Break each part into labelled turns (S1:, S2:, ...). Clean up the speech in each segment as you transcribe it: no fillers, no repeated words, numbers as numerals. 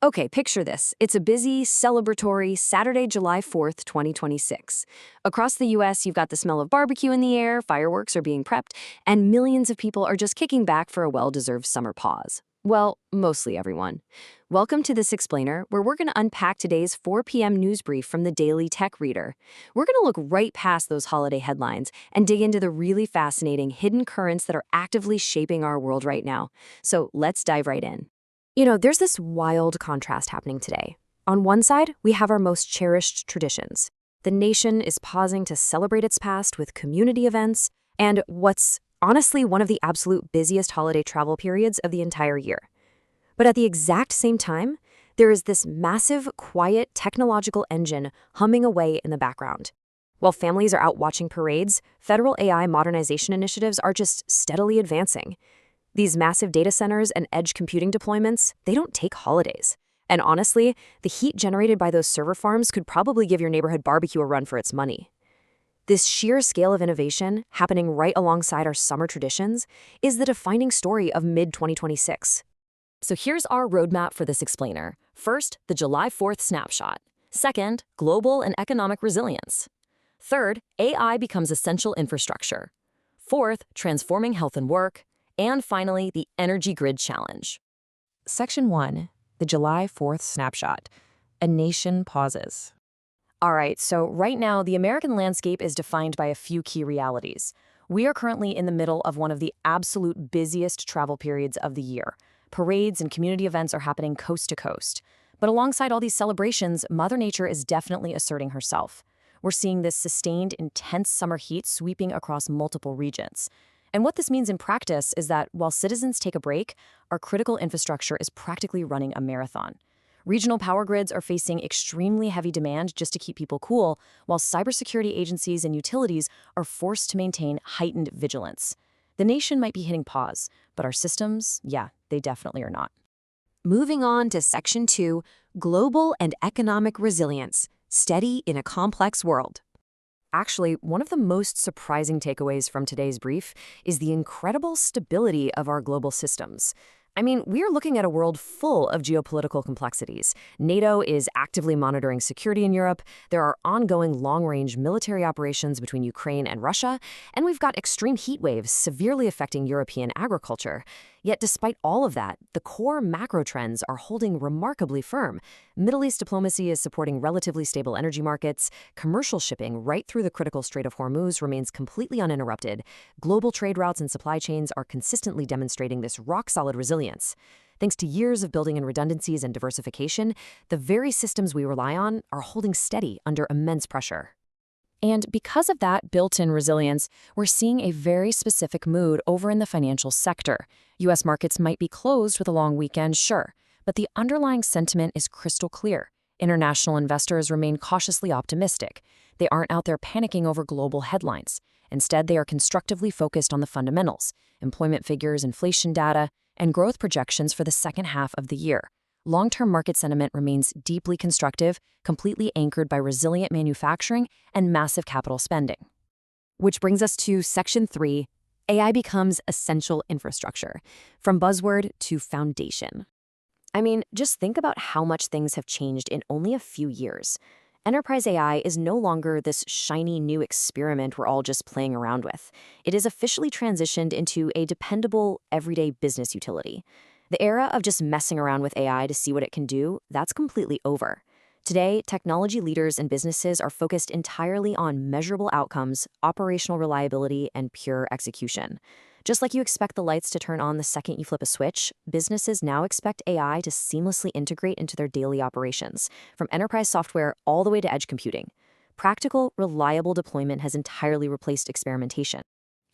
S1: Okay, picture this. It's a busy, celebratory Saturday, July 4th, 2026. Across the US, you've got the smell of barbecue in the air, fireworks are being prepped, and millions of people are just kicking back for a well-deserved summer pause. Well, mostly everyone. Welcome to this explainer, where we're going to unpack today's 4 p.m. news brief from the Daily Tech Reader. We're going to look right past those holiday headlines and dig into the really fascinating hidden currents that are actively shaping our world right now. So let's dive right in. There's this wild contrast happening today. On one side, we have our most cherished traditions. The nation is pausing to celebrate its past with community events and what's honestly one of the absolute busiest holiday travel periods of the entire year. But at the exact same time, there is this massive, quiet technological engine humming away in the background. While families are out watching parades, federal AI modernization initiatives are just steadily advancing. These massive data centers and edge computing deployments, they don't take holidays. And honestly, the heat generated by those server farms could probably give your neighborhood barbecue a run for its money. This sheer scale of innovation, happening right alongside our summer traditions, is the defining story of mid-2026.
S2: So here's our roadmap for this explainer. First, the July 4th snapshot. Second, global and economic resilience. Third, AI becomes essential infrastructure. Fourth, transforming health and work. And finally, the energy grid challenge.
S3: Section 1, the July 4th snapshot. A nation pauses.
S2: All right, so right now, the American landscape is defined by a few key realities. We are currently in the middle of one of the absolute busiest travel periods of the year. Parades and community events are happening coast to coast. But alongside all these celebrations, Mother Nature is definitely asserting herself. We're seeing this sustained, intense summer heat sweeping across multiple regions. And what this means in practice is that while citizens take a break, our critical infrastructure is practically running a marathon. Regional power grids are facing extremely heavy demand just to keep people cool, while cybersecurity agencies and utilities are forced to maintain heightened vigilance. The nation might be hitting pause, but our systems, they definitely are not.
S1: Moving on to Section 2, Global and Economic Resilience, Steady in a Complex World. Actually, one of the most surprising takeaways from today's brief is the incredible stability of our global systems. I mean, we're looking at a world full of geopolitical complexities. NATO is actively monitoring security in Europe, there are ongoing long-range military operations between Ukraine and Russia, and we've got extreme heat waves severely affecting European agriculture. Yet despite all of that, the core macro trends are holding remarkably firm. Middle East diplomacy is supporting relatively stable energy markets, commercial shipping right through the critical Strait of Hormuz remains completely uninterrupted, global trade routes and supply chains are consistently demonstrating this rock-solid resilience. Thanks to years of building in redundancies and diversification, the very systems we rely on are holding steady under immense pressure.
S3: And because of that built-in resilience, we're seeing a very specific mood over in the financial sector. U.S. markets might be closed with a long weekend, sure, but the underlying sentiment is crystal clear. International investors remain cautiously optimistic. They aren't out there panicking over global headlines. Instead, they are constructively focused on the fundamentals, employment figures, inflation data, and growth projections for the second half of the year. Long-term market sentiment remains deeply constructive, completely anchored by resilient manufacturing and massive capital spending.
S1: Which brings us to Section 3, AI becomes essential infrastructure, from buzzword to foundation. I mean, just think about how much things have changed in only a few years. Enterprise AI is no longer this shiny new experiment we're all just playing around with. It is officially transitioned into a dependable, everyday business utility. The era of just messing around with AI to see what it can do, that's completely over. Today, technology leaders and businesses are focused entirely on measurable outcomes, operational reliability, and pure execution. Just like you expect the lights to turn on the second you flip a switch, businesses now expect AI to seamlessly integrate into their daily operations, from enterprise software all the way to edge computing. Practical, reliable deployment has entirely replaced experimentation.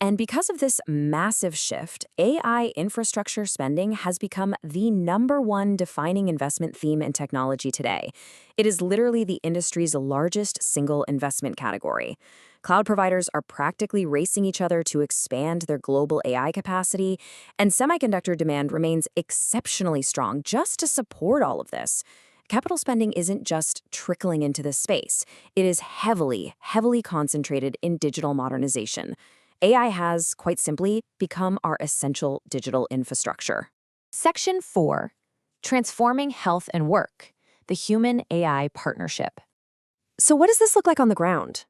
S1: And because of this massive shift, AI infrastructure spending has become the #1 defining investment theme in technology today. It is literally the industry's largest single investment category. Cloud providers are practically racing each other to expand their global AI capacity, and semiconductor demand remains exceptionally strong just to support all of this. Capital spending isn't just trickling into this space. It is heavily concentrated in digital modernization. AI has, quite simply, become our essential digital infrastructure.
S3: Section 4,
S2: Transforming health and work, the human-AI partnership.
S1: So what does this look like on the ground?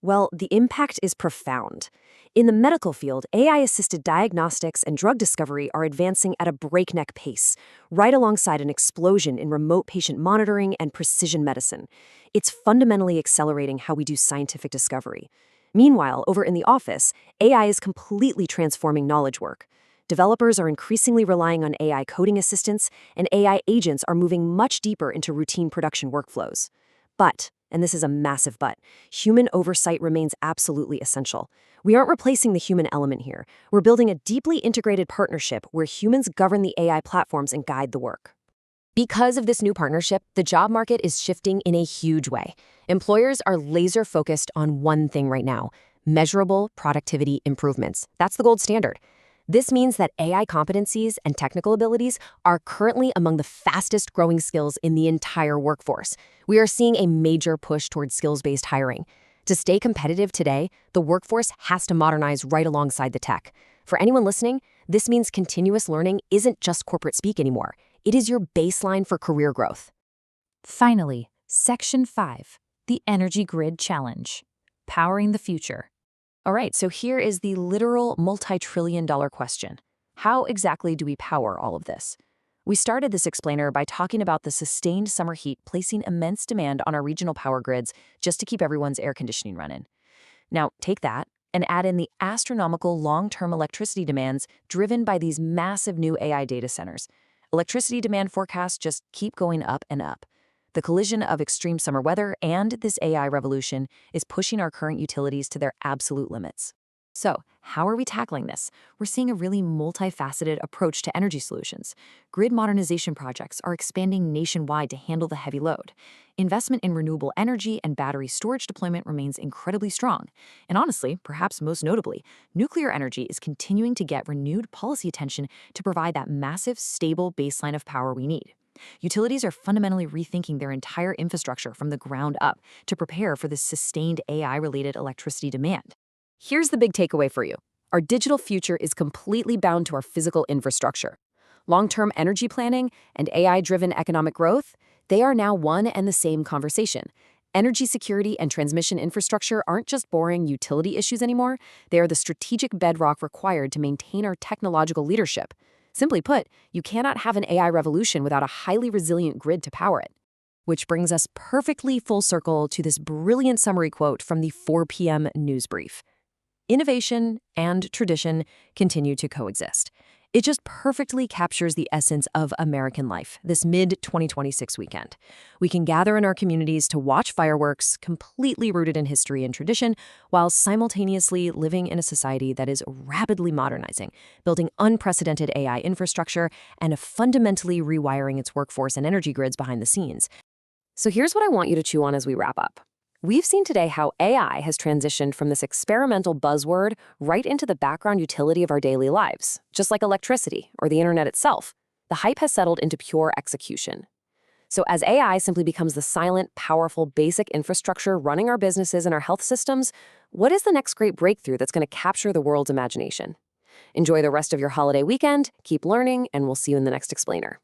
S1: Well, the impact is profound. In the medical field, AI-assisted diagnostics and drug discovery are advancing at a breakneck pace, right alongside an explosion in remote patient monitoring and precision medicine. It's fundamentally accelerating how we do scientific discovery. Meanwhile, over in the office, AI is completely transforming knowledge work. Developers are increasingly relying on AI coding assistants, and AI agents are moving much deeper into routine production workflows. But, and this is a massive but, human oversight remains absolutely essential. We aren't replacing the human element here. We're building a deeply integrated partnership where humans govern the AI platforms and guide the work.
S2: Because of this new partnership, the job market is shifting in a huge way. Employers are laser-focused on one thing right now: measurable productivity improvements. That's the gold standard. This means that AI competencies and technical abilities are currently among the fastest growing skills in the entire workforce. We are seeing a major push towards skills-based hiring. To stay competitive today, the workforce has to modernize right alongside the tech. For anyone listening, this means continuous learning isn't just corporate speak anymore. It is your baseline for career growth.
S3: Finally, Section 5, the Energy Grid Challenge, powering the future.
S2: All right, so here is the literal multi-trillion-dollar question. How exactly do we power all of this? We started this explainer by talking about the sustained summer heat placing immense demand on our regional power grids just to keep everyone's air conditioning running. Now, take that and add in the astronomical long-term electricity demands driven by these massive new AI data centers. Electricity demand forecasts just keep going up and up. The collision of extreme summer weather and this AI revolution is pushing our current utilities to their absolute limits. So, how are we tackling this? We're seeing a really multifaceted approach to energy solutions. Grid modernization projects are expanding nationwide to handle the heavy load. Investment in renewable energy and battery storage deployment remains incredibly strong. And honestly, perhaps most notably, nuclear energy is continuing to get renewed policy attention to provide that massive, stable baseline of power we need. Utilities are fundamentally rethinking their entire infrastructure from the ground up to prepare for this sustained AI-related electricity demand. Here's the big takeaway for you. Our digital future is completely bound to our physical infrastructure. Long-term energy planning and AI-driven economic growth, they are now one and the same conversation. Energy security and transmission infrastructure aren't just boring utility issues anymore. They are the strategic bedrock required to maintain our technological leadership. Simply put, you cannot have an AI revolution without a highly resilient grid to power it. Which brings us perfectly full circle to this brilliant summary quote from the 4 p.m. news brief. Innovation and tradition continue to coexist. It just perfectly captures the essence of American life this mid-2026 weekend. We can gather in our communities to watch fireworks, completely rooted in history and tradition, while simultaneously living in a society that is rapidly modernizing, building unprecedented AI infrastructure, and fundamentally rewiring its workforce and energy grids behind the scenes. So here's what I want you to chew on as we wrap up. We've seen today how AI has transitioned from this experimental buzzword right into the background utility of our daily lives, just like electricity or the internet itself. The hype has settled into pure execution. So as AI simply becomes the silent, powerful, basic infrastructure running our businesses and our health systems, what is the next great breakthrough that's going to capture the world's imagination? Enjoy the rest of your holiday weekend, keep learning, and we'll see you in the next explainer.